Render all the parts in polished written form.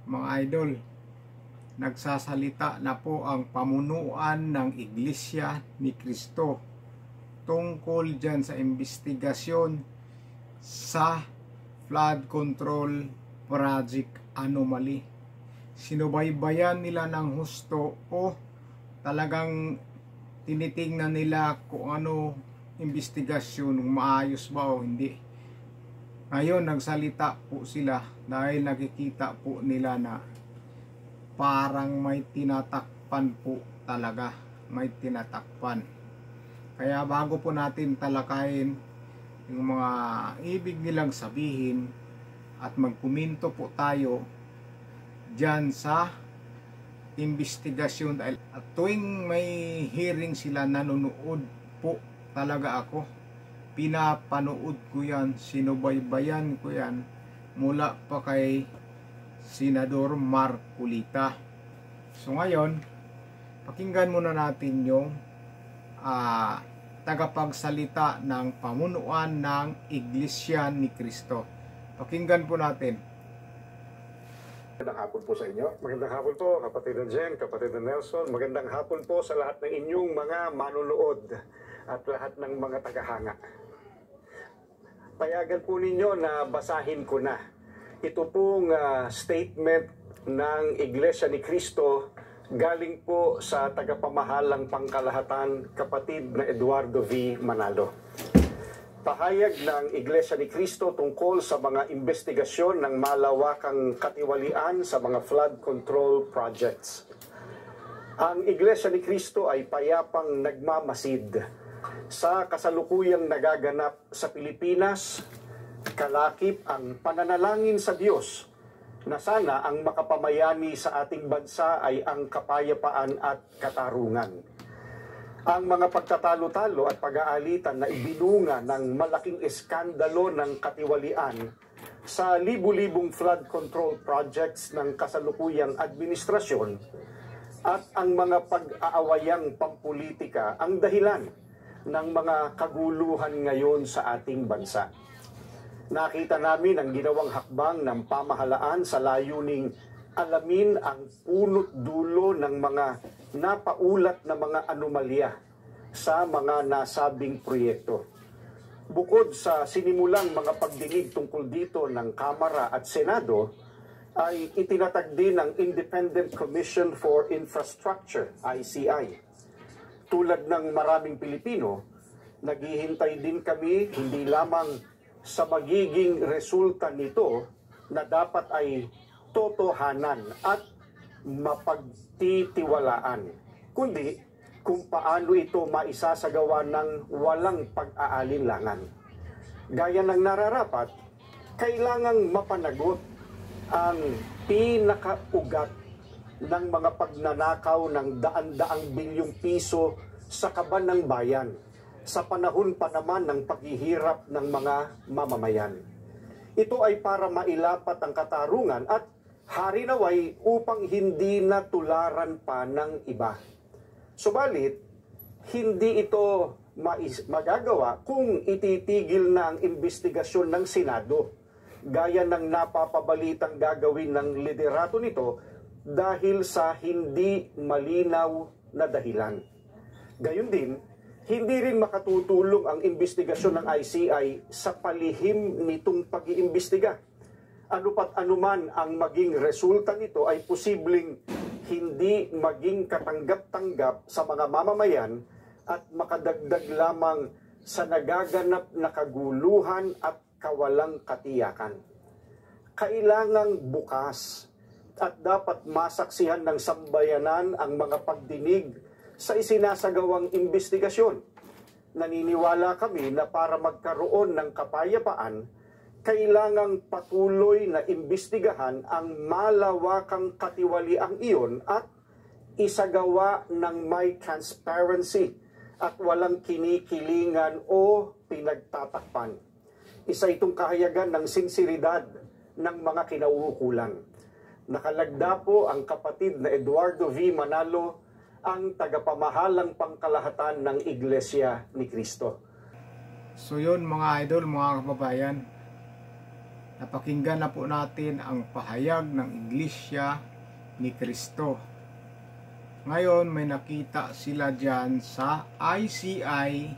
Mga idol, nagsasalita na po ang pamunuan ng Iglesia ni Cristo tungkol dyan sa investigasyon sa flood control project anomaly. Sinubaybayan nila ng husto o talagang tinitingnan nila kung ano investigasyon, maayos ba o hindi. Ngayon nagsalita po sila dahil nakikita po nila na parang may tinatakpan po talaga, may tinatakpan. Kaya bago po natin talakayin yung mga ibig nilang sabihin at magkuminto po tayo dyan sa investigasyon, dahil at tuwing may hearing sila nanonood po talaga ako, pinapanood ko yan, sinubaybayan ko yan mula pa kay Senador Marcolita. So ngayon, pakinggan muna natin yung tagapagsalita ng pamunuan ng Iglesia ni Cristo. Pakinggan po natin. Magandang hapon po sa inyo. Magandang hapon po, kapatid na Jen, kapatid na Nelson. Magandang hapon po sa lahat ng inyong mga manunood at lahat ng mga tagahanga. Payagan po ninyo na basahin ko na. Ito pong statement ng Iglesia ni Cristo galing po sa tagapamahalang pangkalahatan, kapatid na Eduardo V. Manalo. Pahayag ng Iglesia ni Cristo tungkol sa mga investigasyon ng malawakang katiwalian sa mga flood control projects. Ang Iglesia ni Cristo ay payapang nagmamasid sa kasalukuyang nagaganap sa Pilipinas. Kalakip ang pananalangin sa Diyos na sana ang makapamayani sa ating bansa ay ang kapayapaan at katarungan. Ang mga pagtatalo-talo at pag-aalitan na ibinunga ng malaking eskandalo ng katiwalian sa libu-libong flood control projects ng kasalukuyang administrasyon at ang mga pag-aawayang pampolitika ang dahilan ng mga kaguluhan ngayon sa ating bansa. Nakita namin ang ginawang hakbang ng pamahalaan sa layuning alamin ang punot dulo ng mga napaulat na mga anomalya sa mga nasabing proyekto. Bukod sa sinimulang mga pagdinig tungkol dito ng Kamara at Senado, ay itinatag din ang Independent Commission for Infrastructure, ICI. Tulad ng maraming Pilipino, naghihintay din kami hindi lamang sa magiging resulta nito na dapat ay totohanan at mapagtitiwalaan, kundi kung paano ito maisasagawa ng walang pag-aalinlangan. Gaya ng nararapat, kailangang mapanagot ang pinakaugat ng mga pagnanakaw ng daan-daang bilyong piso sa kaban ng bayan sa panahon pa naman ng paghihirap ng mga mamamayan. Ito ay para mailapat ang katarungan at harinaway upang hindi na tularan pa ng iba. Subalit, hindi ito magagawa kung ititigil na ang investigasyon ng Senado, gaya ng napapabalitang gagawin ng liderato nito dahil sa hindi malinaw na dahilan. Gayon din, hindi rin makatutulong ang investigasyon ng ICI sa palihim nitong pag-iimbestiga. Ano pat anuman ang maging resulta nito ay posibleng hindi maging katanggap-tanggap sa mga mamamayan at makadagdag lamang sa nagaganap na kaguluhan at kawalang katiyakan. Kailangang bukas at dapat masaksihan ng sambayanan ang mga pagdinig sa isinasagawang investigasyon. Naniniwala kami na para magkaroon ng kapayapaan, kailangang patuloy na imbestigahan ang malawakang katiwaliang iyon at isagawa ng may transparency at walang kinikilingan o pinagtatakpan. Isa itong kahayagan ng sinseridad ng mga kinauukulan. Nakalagda po ang kapatid na Eduardo V. Manalo, ang tagapamahalang pangkalahatan ng Iglesia ni Cristo. So yun mga idol, mga kababayan, Napakinggan na po natin ang pahayag ng Iglesia ni Kristo. Ngayon may nakita sila dyan sa ICI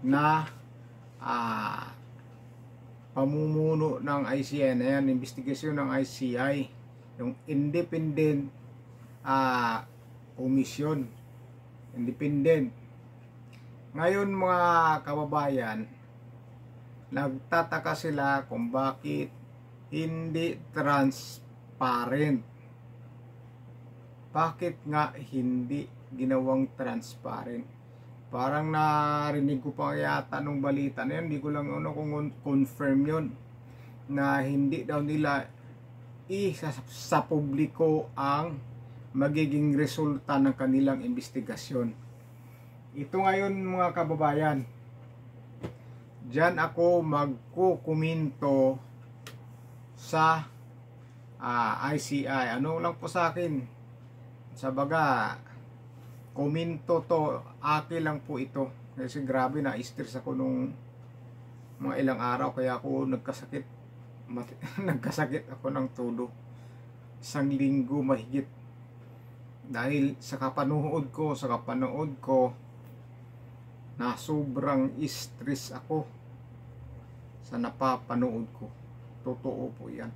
na pamumuno ng ICI na yan, investigasyon ng ICI, yung independent commission, independent. Ngayon mga kababayan, nagtataka sila kung bakit hindi transparent. Bakit nga hindi ginawang transparent? Parang narinig ko pa yata nung balita na yun, hindi ko lang kung confirm yun, na hindi daw nila sa publiko ang magiging resulta ng kanilang investigasyon. Ito ngayon mga kababayan, diyan ako magkukomento sa ICI. Ano lang po sa akin, sa baga komento to, akin lang po ito. Kasi grabe na stress ako nung mga ilang araw, kaya ako nagkasakit. Nagkasakit ako ng todo. 1 linggo mahigit. Dahil sa kapanood ko na sobrang stress ako sa napapanood ko. Totoo po yan.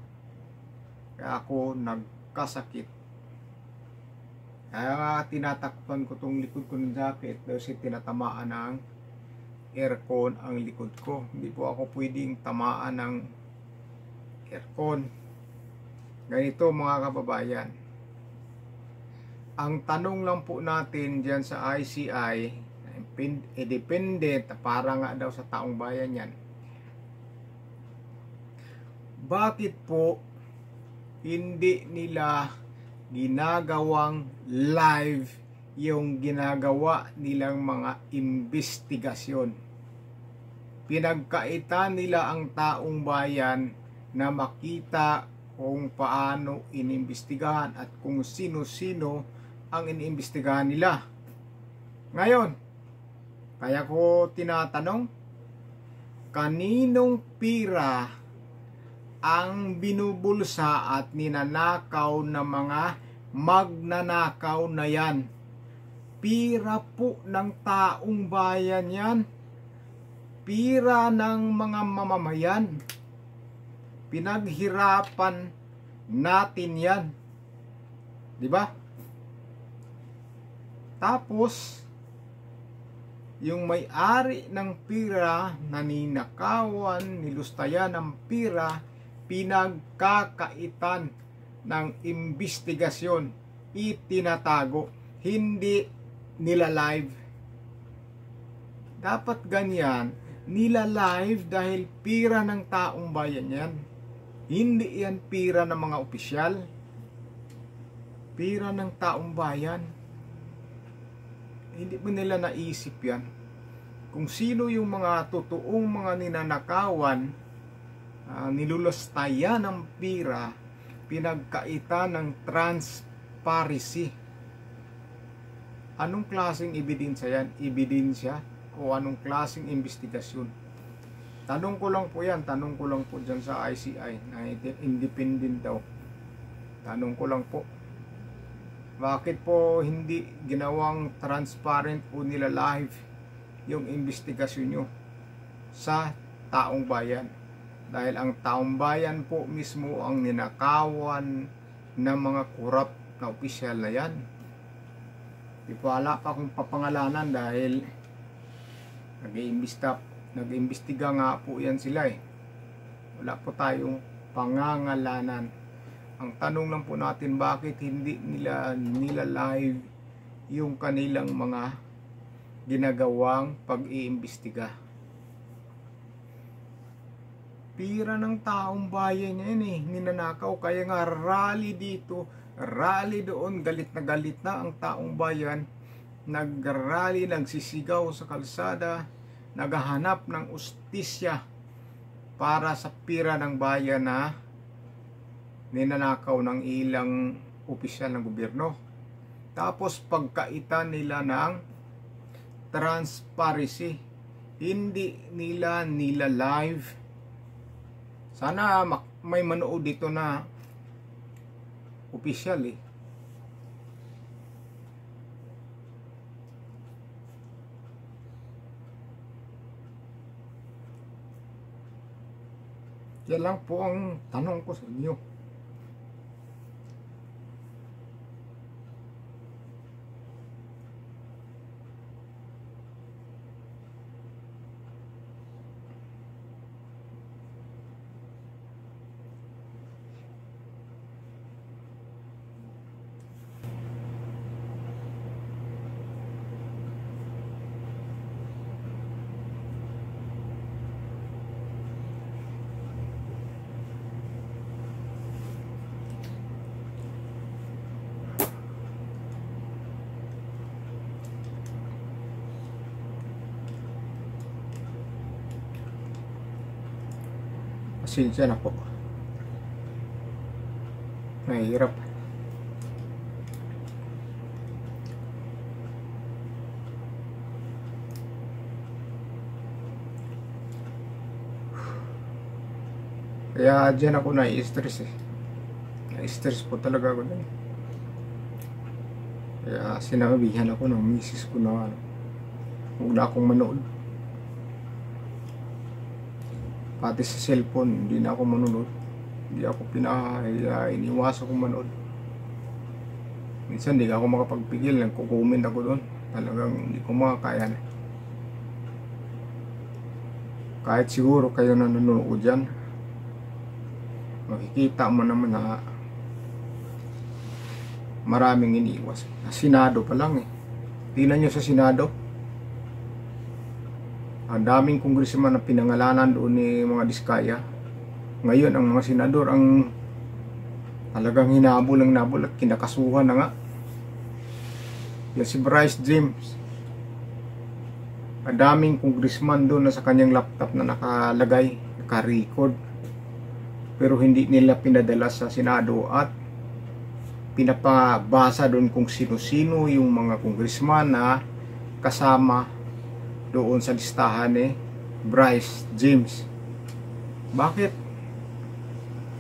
Kaya ako nagkasakit. Kaya nga tinatakpan ko tong likod ko ng jacket kasi tinatamaan ng aircon ang likod ko. Hindi po ako pwedeng tamaan ng aircon. Ganito mga kababayan. Ang tanong lang po natin dyan sa ICI, independent, para nga daw sa taong bayan yan. Bakit po hindi nila ginagawang live yung ginagawa nilang mga investigasyon? Pinagkaitan nila ang taong bayan na makita kung paano inimbestigahan at kung sino-sino ang iniimbestigahan nila. Ngayon, kaya ko tinatanong, kaninong pira ang binubulsa at ninanakaw ng mga magnanakaw na yan? Pira po ng taong bayan yan. Pira ng mga mamamayan. Pinaghirapan natin yan. Di ba? Tapos, yung may-ari ng pira, naninakawan, nilustayan ng pira, pinagkakaitan ng investigasyon, itinatago, hindi nila live. Dapat ganyan, nila live dahil pira ng taong bayan yan. Hindi yan pira ng mga opisyal. Pira ng taong bayan. Hindi mo nila naisip yan. Kung sino yung mga totoong mga ninanakawan, nilulustayan ng pira, pinagkaitan ng transparency. Anong klaseng ebidensya yan? Ebidensya o anong klaseng investigasyon? Tanong ko lang po yan. Tanong ko lang po dyan sa ICI na independent daw. Tanong ko lang po. Bakit po hindi ginawang transparent o nila live yung investigasyon nyo sa taong bayan? Dahil ang taong bayan po mismo ang ninakawan ng mga corrupt na opisyal na yan. Di po wala pa akong papangalanan dahil nag-iimbestiga nga po yan sila eh. Wala po tayong pangangalanan. Ang tanong lang po natin, bakit hindi nila live yung kanilang mga ginagawang pag-iimbestiga? Pira ng taong bayan yan eh, ninanakaw. Kaya nga rally dito, rally doon, galit na ang taong bayan. Nag-rally, nagsisigaw sa kalsada, naghahanap ng ustisya para sa pira ng bayan na ninanakaw ng ilang opisyal ng gobyerno. Tapos pagkaitan nila ng transparency, hindi nila live Sana may manood dito na official eh. Yan lang po ang tanong ko sa inyo. Pasensya na po. Mahirap. Kaya dyan ako na-stress eh. Na-stress po talaga ako dyan. Kaya sinabihan ako ng misis ko na huwag na akong manood. Pati sa cellphone, hindi na ako manonood. Hindi ako iniwas akong manood. Minsan hindi ako makapagpigil, nagko-comment ako doon. Talagang hindi ko makakaya na. Kahit siguro kayo na nanonood dyan, makikita mo naman na maraming iniiwas. Senado pa lang eh. Tingnan nyo sa Senado. Ang daming kongresman na pinangalanan doon ni mga Diskaya. Ngayon ang mga senador ang talagang hinabol at kinakasuhan na nga. Yan si Bryce James. Ang daming kongresman doon na sa kanyang laptop na nakalagay, naka-record. Pero hindi nila pinadala sa Senado at pinapabasa doon kung sino-sino yung mga kongresman na kasama doon sa listahan ni Bryce James. Bakit?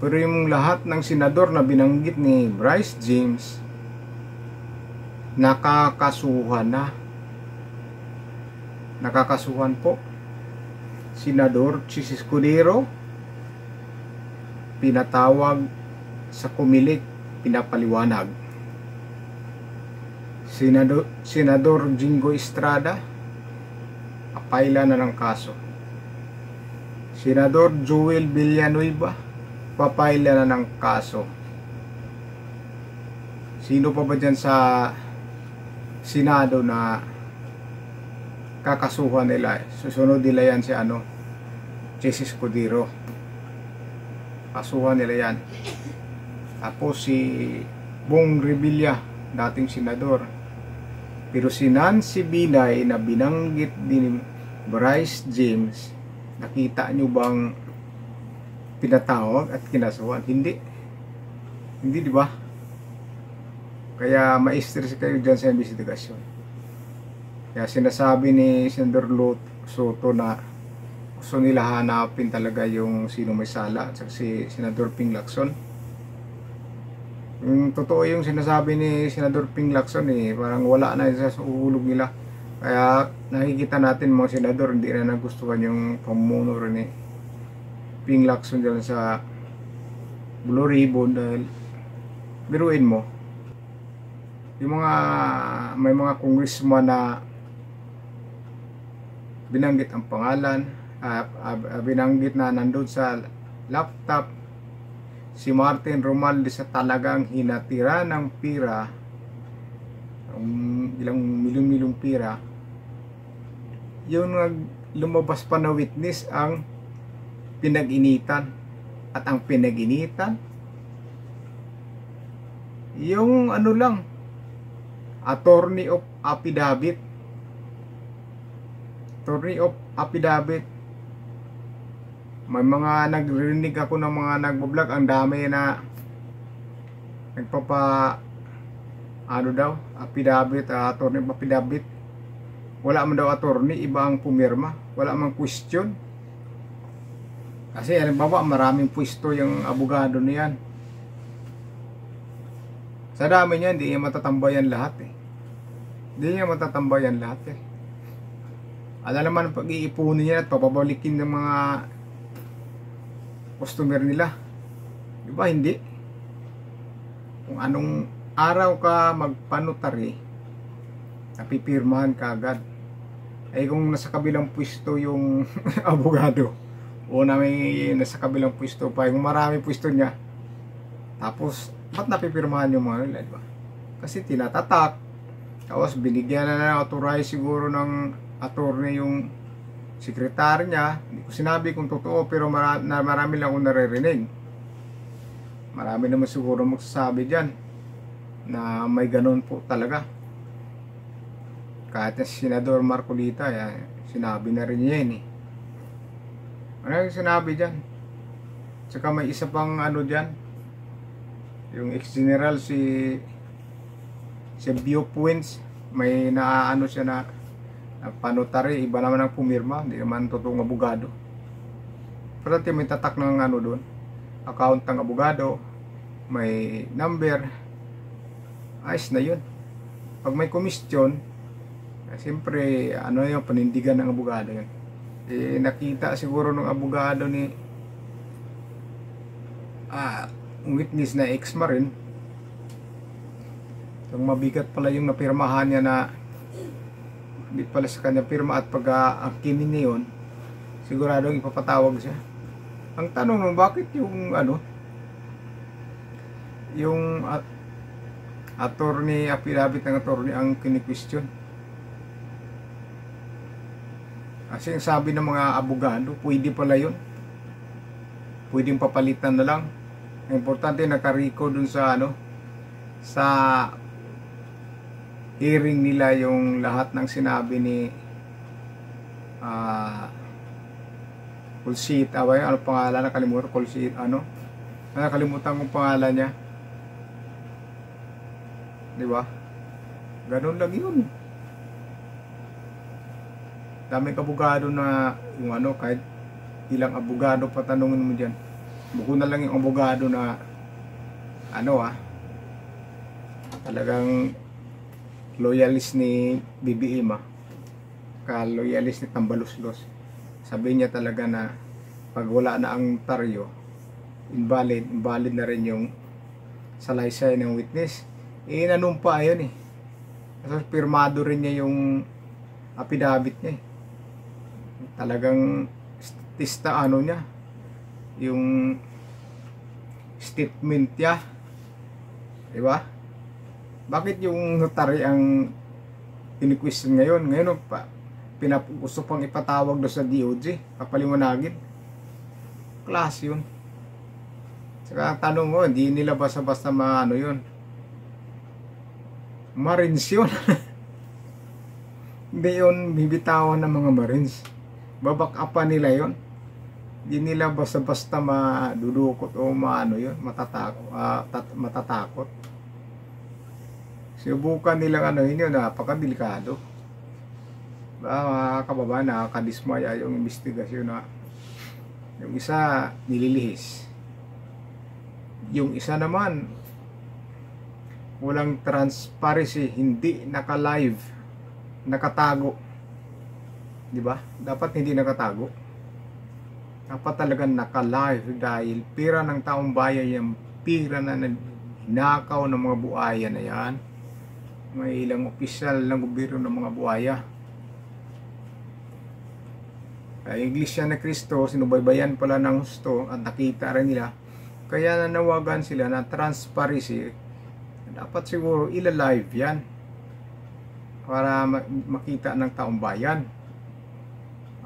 Pero yung lahat ng senador na binanggit ni Bryce James nakakasuhan na. Nakakasuhan po. Senador Chis Escudero pinatawag sa Comelec, pinapaliwanag. Senador Jingo Estrada paila na ng kaso. Senador Joel Villanueva papaila na ng kaso. Sino pa ba dyan sa Senado na kakasuhan nila? Susunod nila yan si Chis Escudero. Kasuhan nila yan. Tapos si Bong Revilla, dating senador. Pero si Nancy Binay na binanggit din Bryce James, nakita nyo bang pinatawag at kinasuhan? Hindi. Hindi, di ba? Kaya ma-stress kayo dyan sa investigasyon. Kaya sinasabi ni Senador Soto na gusto nila hanapin talaga yung sino may sala at si Senador Ping Lacson. Totoo yung sinasabi ni Senador Ping Lacson eh, parang wala na sa uhulog nila. Kaya nakikita natin mga senador hindi na nagustuhan yung pamuno rin ni Ping Lacson dyan sa Blue Ribbon dahil biruin mo yung may mga congressman na binanggit ang pangalan, binanggit na nandun sa laptop si Martin Romualdez sa talagang hinatira ng pira, ilang milyong pira. Yung lumabas pa na witness ang pinag-initan. At ang pinag-initan yung lang, attorney of affidavit. Attorney of affidavit. May mga nagrinig ako ng mga nagbablog, ang dami na affidavit, attorney of affidavit. Wala man daw attorney, iba ang pumirma, wala man question. Kasi halimbawa maraming pwesto yung abogado niyan. Sa dami niya, hindi niya matatambayan lahat eh. Hindi niya matatambayan lahat eh. Alam naman pag-iipunin niya at papabalikin ng mga customer nila. Diba hindi? Kung anong araw ka magpanotary, napipirmahan ka agad. Ay kung nasa kabilang pwesto yung abogado, o na may nasa kabilang pwesto pa, yung marami pwesto niya, tapos ba't napipirmahan yung mga nila, diba? Kasi tinatatak, tapos binigyan na ng authorize siguro ng attorney yung sekretary niya. Hindi ko sinabi kung totoo, pero marami lang akong naririnig. Marami naman siguro magsasabi dyan na may ganun po talaga. Kahit na si Senador Marcolita, sinabi na rin niya yun eh. Ano yung sinabi dyan? Tsaka may isa pang ano dyan, yung ex-general si Bio Puins, may naano siya na panotary, iba naman ang pumirma, hindi naman totoong abogado. Pero may tatak ng ano doon, account ng abogado, may number, ayos na yun. Pag may komisyon, siyempre ano yung panindigan ng abogado yun. Nakita siguro ng abogado ni witness na ex-marine, yung mabigat pala yung napirmahan niya na hindi pala sa kanya pirma, at pag-akinin niya yun, siguradong ipapatawag siya. Ang tanong nung bakit yung ano, yung attorney, affidavit ng attorney ang kini-question? Kasi ang sabi ng mga abogado, pwede pala yun, pwedeng papalitan na lang. Ang importante nakariko dun sa ano, sa hearing nila yung lahat ng sinabi ni Kulsit, ano pangalan, nakalimutan, Kulsit, nakalimutan kong pangalan niya, di ba? Ganun lang yun. Daming abogado na yung ano, kahit ilang abogado patanungin mo dyan, buko na lang yung abogado na ano talagang loyalist ni BBM, ka-loyalist ni Tambaluslos. Sabi niya talaga na pag wala na ang taryo, invalid na rin yung salaysay ng witness. Nanumpa yun eh. Kasi pirmado rin niya yung affidavit niya eh. Talagang tista ano niya, yung statement niya, diba? Bakit yung notary ang pini-question ngayon? Ngayon gusto pang ipatawag doon sa DOJ, papaliwanagin. Klase yun. Saka ang tanong mo, hindi nila basta-basta maano yun, Marines yun. Hindi yun bibitawan ng mga Marines. Babak-upan nila yun. Hindi nila basta-basta madudukot o maano yun, matatakot. Subukan nilang ano yun, napakadelikado. Mga kababayan, nakakadismaya yung investigasyon na yung isa nililihis, yung isa naman walang transparency, hindi naka-live, nakatago, di ba? Dapat hindi nakatago, dapat talagang naka-live, dahil pira ng taong bayan yung pira na hinakaw ng mga buhaya na yan. May ilang opisyal ng gobyerno ng mga buhaya. Iglesia ni Cristo, sinubaybayan pala ng husto at nakita rin nila. Kaya nanawagan sila na transparency. Dapat siguro ila-live yan para makita ng taong bayan.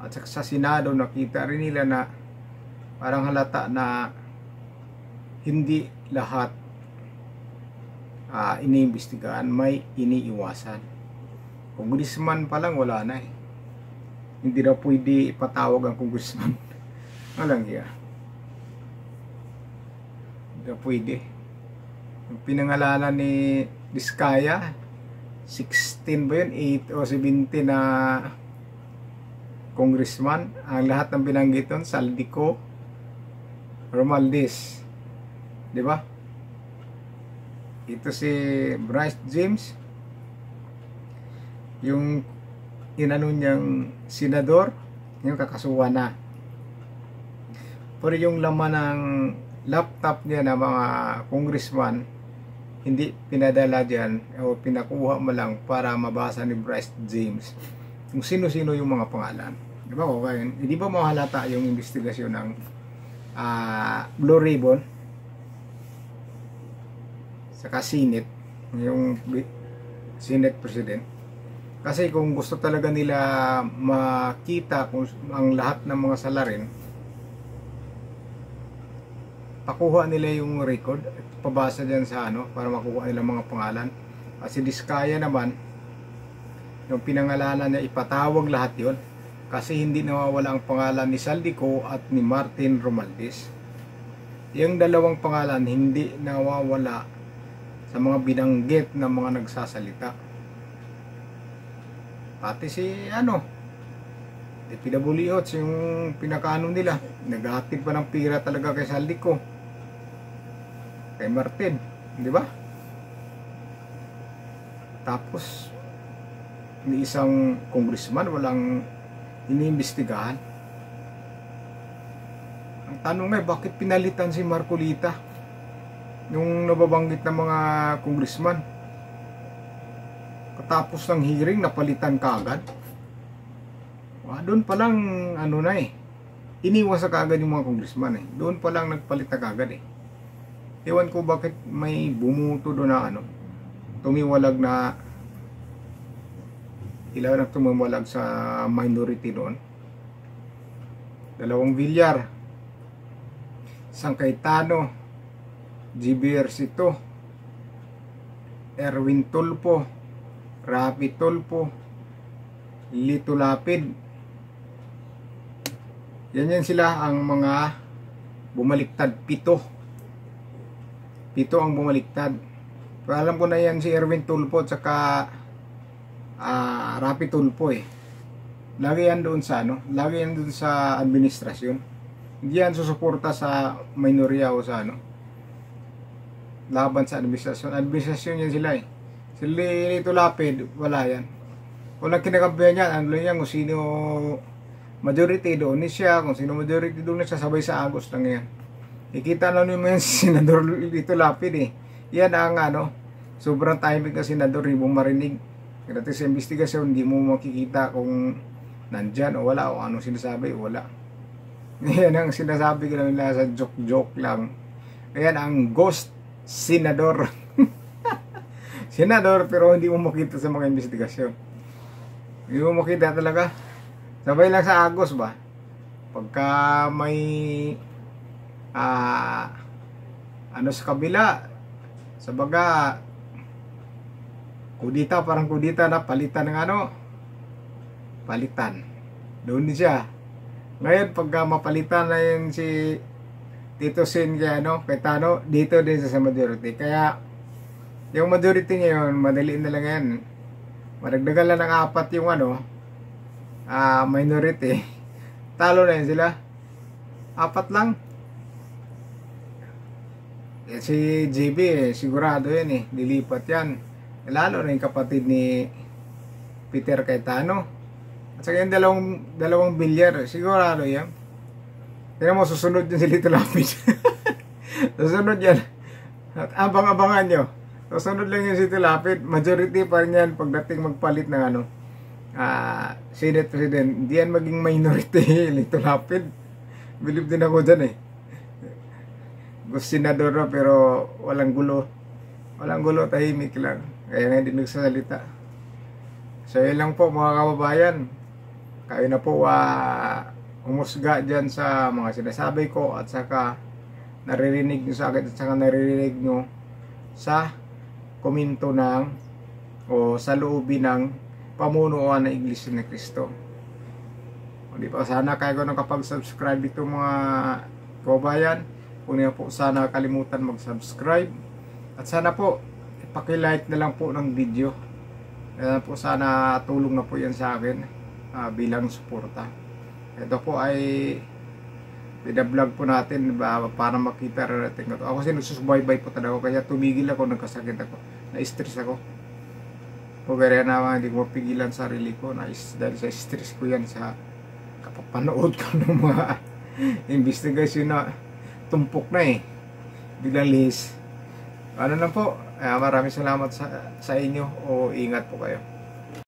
At sa Senado nakita rin nila na parang halata na hindi lahat iniimbestigahan, may iniiwasan. Congressman pa lang wala na eh. Hindi na pwede ipatawag ang congressman. Walang hiya. Hindi na pwede. Yung pinangalanan ni Diskaya, 16 ba yun? 8 o 17 na congressman. Ang lahat ng binanggit nun, Saldico, Romualdez. Di ba? Ito si Bryce James, yung inano niyang senador, yung kakasuhan na. Pero yung laman ng laptop niya na mga congressman, hindi pinadala dyan o pinakuha mo lang para mabasa ni Bryce James kung sino-sino yung mga pangalan. Di ba? Okay. Hindi ba mahalata yung investigasyon ng Blue Ribbon saka Senate, yung Senate President? Kasi kung gusto talaga nila makita kung ang lahat ng mga salarin, pakuha nila yung record at pabasa dyan sa para makuha nila mga pangalan. At si Diskaya naman, yung pinangalanan niya, ipatawag lahat yon kasi hindi nawawala ang pangalan ni Saldico at ni Martin Romualdez. Yung dalawang pangalan hindi nawawala sa mga binanggit ng mga nagsasalita. Pati si PWH, yung pinakaano nila, naghatid pa ng pira talaga kay Saldico, kay Martin, di ba? Tapos ni isang congressman walang iniimbestigahan. Ang tanong ay bakit pinalitan si Marcolita yung nababanggit ng mga congressman? Katapos ng hearing napalitan kaagad. Doon pa lang iniwas sa kaagad yung mga congressman eh. Doon pa lang nagpalit na kaagad eh. Ewan ko bakit may bumuto doon na tumiwalag na ilaw na tumiwalag sa minority doon. Dalawang Villar, Sang Cayetano, GB Ercito, Erwin Tulfo, Rafi Tulfo, Lito Lapid. Yan sila ang mga bumaliktad. Pito ang bumaliktad. Pero alam ko na yan si Erwin Tulfo at saka Rafi Tulfo eh. Lagi yan doon sa lagi yan doon sa administrasyon. Hindi yan susuporta sa minorya o sa laban sa administrasyon. Administrasyon yan sila eh. Si Lito Lapid, wala yan. Walang kinakampihan yan. Yan kung sino majority doon ni siya, kung sino majority doon nagsasabay sa Agos lang yan. Ikita lang naman yung senador Lito Lapid eh. Yan ang sobrang timing na senador, hindi mo marinig. Kasi sa investigasyon, hindi mo makikita kung nandyan o wala o anong sinasabi o wala. Yan ang sinasabi ko lang nila sa joke lang. Yan ang ghost senador. Senador pero hindi mo makita sa mga investigasyon. Hindi mo makita talaga. Sabay lang sa Agos ba? Pagka may sa kabila, sa baga kudita, parang kudita na palitan ng palitan. Doon din siya. Ngayon pagka mapalitan na yun si Tito Sen kay Tano, dito din sa majority. Kaya yung majority ngayon, madali na lang yan. Madagdagan lang ng 4 yung minority. Talo na yun sila. 4 lang. Si JB sigurado yan eh, dilipat yan. Lalo na yung kapatid ni Peter Cayetano. At saka yung dalawang Villar, sigurado yan. Tingnan mo, susunod yan si Lito Lapid. Susunod yan. At abang-abangan nyo. Susunod lang yung si Lito Lapid. Majority pa rin yan pagdating magpalit ng Senate President. Hindi yan maging minority Lito Lapid. Believe din ako dyan eh. Gusto senador na pero walang gulo. Walang gulo, tahimik lang. Kaya nga hindi nagsasalita. So yun lang po mga kababayan. Kayo na po umusga dyan sa mga sinasabi ko at saka naririnig nyo sa akin at saka naririnig nyo sa komento o sa loobin ng pamunuan ng Iglesia ni Cristo. O di ba, sana kayo nakapag-subscribe dito mga kababayan. Kung niyo po sana kalimutan mag-subscribe at sana po ipaki-like na lang po ng video. Po sana tulong na po yan sa akin bilang suporta. Ito po ay pina-vlog po natin para makita rin natin. Ako kasi nagsusubaybay po talaga kaya tumigil ako, nagkasakit ako, na-stress ako. O kaya naman hindi ko mapigilan sarili ko dahil sa stress ko yan sa kapapanood ko ng mga investigation na tumpok na biglang lihis. Ano lang po, maraming salamat sa inyo o ingat po kayo.